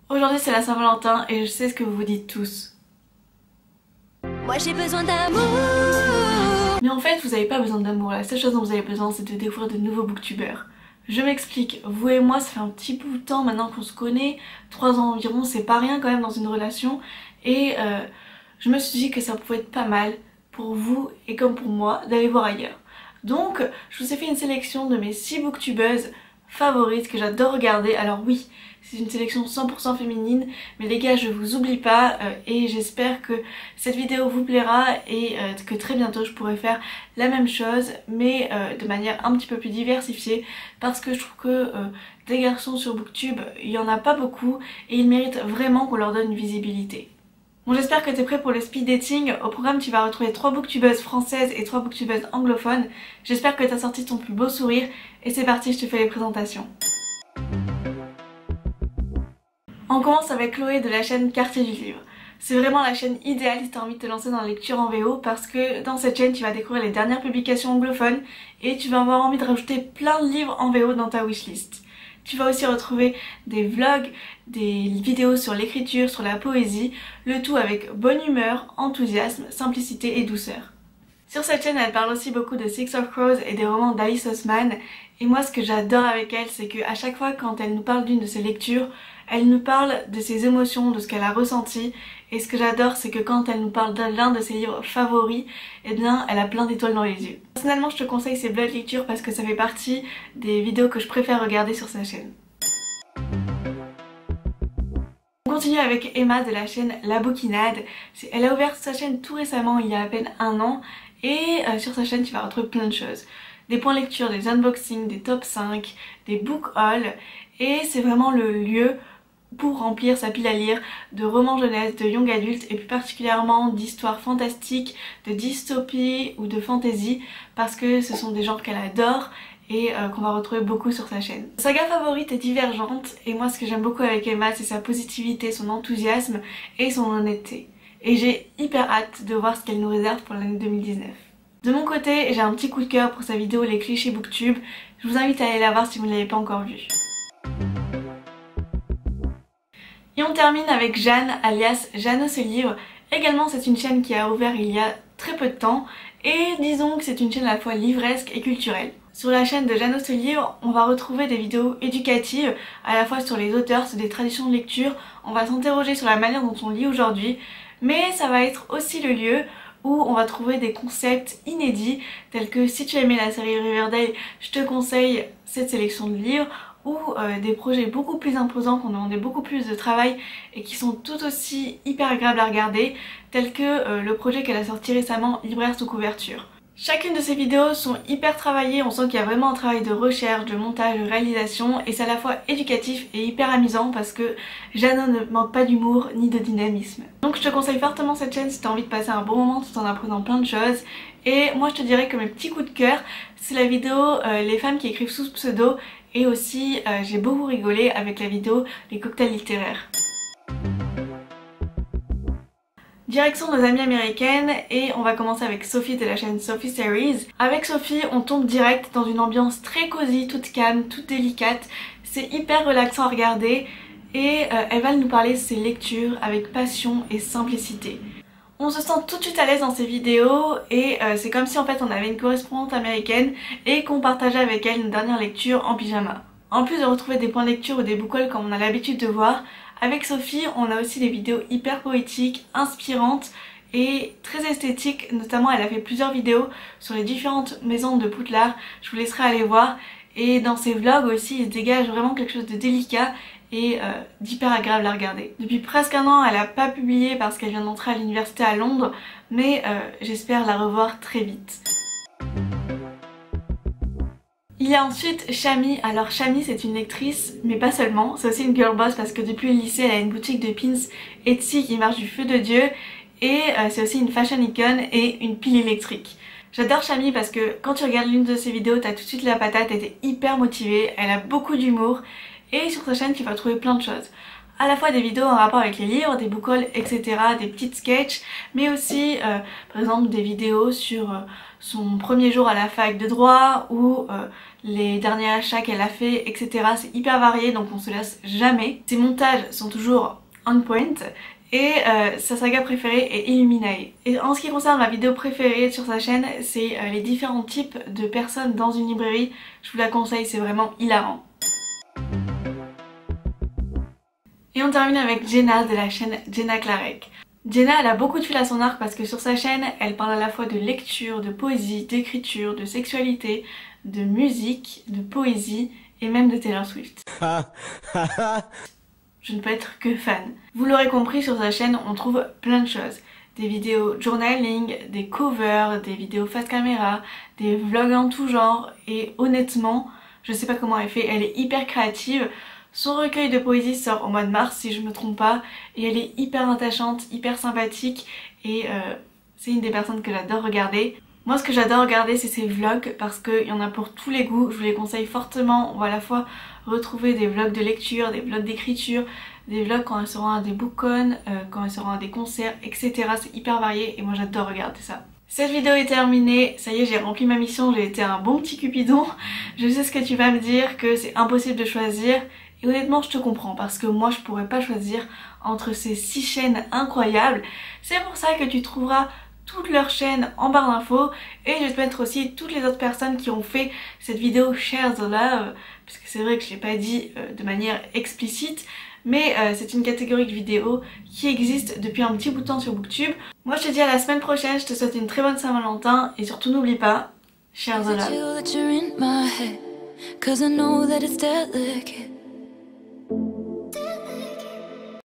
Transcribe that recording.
Aujourd'hui c'est la Saint-Valentin et je sais ce que vous vous dites tous. Moi j'ai besoin d'amour. Mais en fait vous n'avez pas besoin d'amour, la seule chose dont vous avez besoin c'est de découvrir de nouveaux booktubeurs. Je m'explique, vous et moi ça fait un petit bout de temps maintenant qu'on se connaît, 3 ans environ, c'est pas rien quand même dans une relation, et je me suis dit que ça pouvait être pas mal pour vous et comme pour moi d'aller voir ailleurs. Donc je vous ai fait une sélection de mes 6 booktubeuses favorites que j'adore regarder. Alors oui, c'est une sélection 100% féminine, mais les gars je vous oublie pas et j'espère que cette vidéo vous plaira et que très bientôt je pourrai faire la même chose mais de manière un petit peu plus diversifiée, parce que je trouve que des garçons sur Booktube il y en a pas beaucoup et ils méritent vraiment qu'on leur donne une visibilité. Bon, j'espère que t'es prêt pour le speed dating. Au programme tu vas retrouver 3 booktubeuses françaises et 3 booktubeuses anglophones. J'espère que t'as sorti ton plus beau sourire et c'est parti, je te fais les présentations. On commence avec Chloé de la chaîne Quartier du Livre. C'est vraiment la chaîne idéale si t'as envie de te lancer dans la lecture en VO, parce que dans cette chaîne tu vas découvrir les dernières publications anglophones et tu vas avoir envie de rajouter plein de livres en VO dans ta wishlist. Tu vas aussi retrouver des vlogs, des vidéos sur l'écriture, sur la poésie, le tout avec bonne humeur, enthousiasme, simplicité et douceur. Sur cette chaîne, elle parle aussi beaucoup de Six of Crows et des romans d'Alice Oseman. Et moi, ce que j'adore avec elle, c'est qu'à chaque fois quand elle nous parle d'une de ses lectures, elle nous parle de ses émotions, de ce qu'elle a ressenti. Et ce que j'adore, c'est que quand elle nous parle de l'un de ses livres favoris, eh bien, elle a plein d'étoiles dans les yeux. Personnellement, je te conseille ses vlogs lectures parce que ça fait partie des vidéos que je préfère regarder sur sa chaîne. On continue avec Emma de la chaîne La Bouquinade. Elle a ouvert sa chaîne tout récemment, il y a à peine 1 an. Et sur sa chaîne, tu vas retrouver plein de choses. Des points lecture, des unboxings, des top 5, des book hauls. Et c'est vraiment le lieu pour remplir sa pile à lire de romans jeunesse, de young adultes et plus particulièrement d'histoires fantastiques, de dystopie ou de fantasy, parce que ce sont des genres qu'elle adore et qu'on va retrouver beaucoup sur sa chaîne. Sa saga favorite est Divergente et moi ce que j'aime beaucoup avec Emma c'est sa positivité, son enthousiasme et son honnêteté. Et j'ai hyper hâte de voir ce qu'elle nous réserve pour l'année 2019. De mon côté, j'ai un petit coup de cœur pour sa vidéo Les clichés Booktube. Je vous invite à aller la voir si vous ne l'avez pas encore vue. Et on termine avec Jeanne, alias Jeannot se livre. Également c'est une chaîne qui a ouvert il y a très peu de temps et disons que c'est une chaîne à la fois livresque et culturelle. Sur la chaîne de Jeannot se livre, on va retrouver des vidéos éducatives à la fois sur les auteurs, sur des traditions de lecture. On va s'interroger sur la manière dont on lit aujourd'hui, mais ça va être aussi le lieu où on va trouver des concepts inédits tels que si tu aimais la série Riverdale, je te conseille cette sélection de livres, ou des projets beaucoup plus imposants qui ont demandé beaucoup plus de travail et qui sont tout aussi hyper agréables à regarder, tels que le projet qu'elle a sorti récemment, Libraire sous couverture. Chacune de ces vidéos sont hyper travaillées, on sent qu'il y a vraiment un travail de recherche, de montage, de réalisation et c'est à la fois éducatif et hyper amusant parce que Jeannot ne manque pas d'humour ni de dynamisme. Donc je te conseille fortement cette chaîne si tu as envie de passer un bon moment tout en apprenant plein de choses. Et moi je te dirais que mes petits coups de cœur, c'est la vidéo Les femmes qui écrivent sous pseudo et aussi j'ai beaucoup rigolé avec la vidéo Les cocktails littéraires. Direction nos amies américaines et on va commencer avec Sophie de la chaîne Sophie Series. Avec Sophie on tombe direct dans une ambiance très cosy, toute calme, toute délicate. C'est hyper relaxant à regarder et elle va nous parler de ses lectures avec passion et simplicité. On se sent tout de suite à l'aise dans ces vidéos et c'est comme si en fait on avait une correspondante américaine et qu'on partageait avec elle une dernière lecture en pyjama. En plus de retrouver des points de lecture ou des book hauls comme on a l'habitude de voir, avec Sophie on a aussi des vidéos hyper poétiques, inspirantes et très esthétiques. Notamment elle a fait plusieurs vidéos sur les différentes maisons de Poudlard, je vous laisserai aller voir. Et dans ses vlogs aussi il se dégage vraiment quelque chose de délicat et d'hyper agréable à regarder. Depuis presque 1 an elle n'a pas publié parce qu'elle vient d'entrer à l'université à Londres, mais j'espère la revoir très vite. Il y a ensuite Chami. Alors Chami c'est une lectrice mais pas seulement, c'est aussi une girl boss parce que depuis le lycée elle a une boutique de pins Etsy qui marche du feu de Dieu et c'est aussi une fashion icon et une pile électrique. J'adore Chami parce que quand tu regardes l'une de ses vidéos t'as tout de suite la patate, elle est hyper motivée, elle a beaucoup d'humour et sur sa chaîne tu vas trouver plein de choses. À la fois des vidéos en rapport avec les livres, des book hauls, etc, des petites sketchs, mais aussi par exemple des vidéos sur son premier jour à la fac de droit ou les derniers achats qu'elle a fait, etc. C'est hyper varié, donc on se lasse jamais. Ses montages sont toujours on point. Et sa saga préférée est Illuminae. Et en ce qui concerne ma vidéo préférée sur sa chaîne, c'est les différents types de personnes dans une librairie. Je vous la conseille, c'est vraiment hilarant. Et on termine avec Jenna de la chaîne Jenna Klarek. Jenna, elle a beaucoup de fil à son arc parce que sur sa chaîne, elle parle à la fois de lecture, de poésie, d'écriture, de sexualité, de musique, de poésie et même de Taylor Swift. Je ne peux être que fan. Vous l'aurez compris, sur sa chaîne, on trouve plein de choses. Des vidéos journaling, des covers, des vidéos face caméra, des vlogs en tout genre. Et honnêtement, je sais pas comment elle fait, elle est hyper créative. Son recueil de poésie sort au mois de mars, si je me trompe pas. Et elle est hyper attachante, hyper sympathique. Et c'est une des personnes que j'adore regarder. Moi, ce que j'adore regarder, c'est ses vlogs parce qu'il y en a pour tous les goûts. Je vous les conseille fortement. On va à la fois retrouver des vlogs de lecture, des vlogs d'écriture, des vlogs quand elle se rend à des bookcons, quand elle se rend à des concerts, etc. C'est hyper varié et moi j'adore regarder ça. Cette vidéo est terminée, ça y est, j'ai rempli ma mission, j'ai été un bon petit cupidon. Je sais ce que tu vas me dire, que c'est impossible de choisir. Et honnêtement, je te comprends parce que moi je pourrais pas choisir entre ces 6 chaînes incroyables. C'est pour ça que tu trouveras toutes leurs chaînes en barre d'infos et je vais te mettre aussi toutes les autres personnes qui ont fait cette vidéo Share the Love, parce que c'est vrai que je l'ai pas dit de manière explicite, mais c'est une catégorie de vidéos qui existe depuis un petit bout de temps sur Booktube. Moi je te dis à la semaine prochaine, je te souhaite une très bonne Saint-Valentin et surtout n'oublie pas, Share the Love.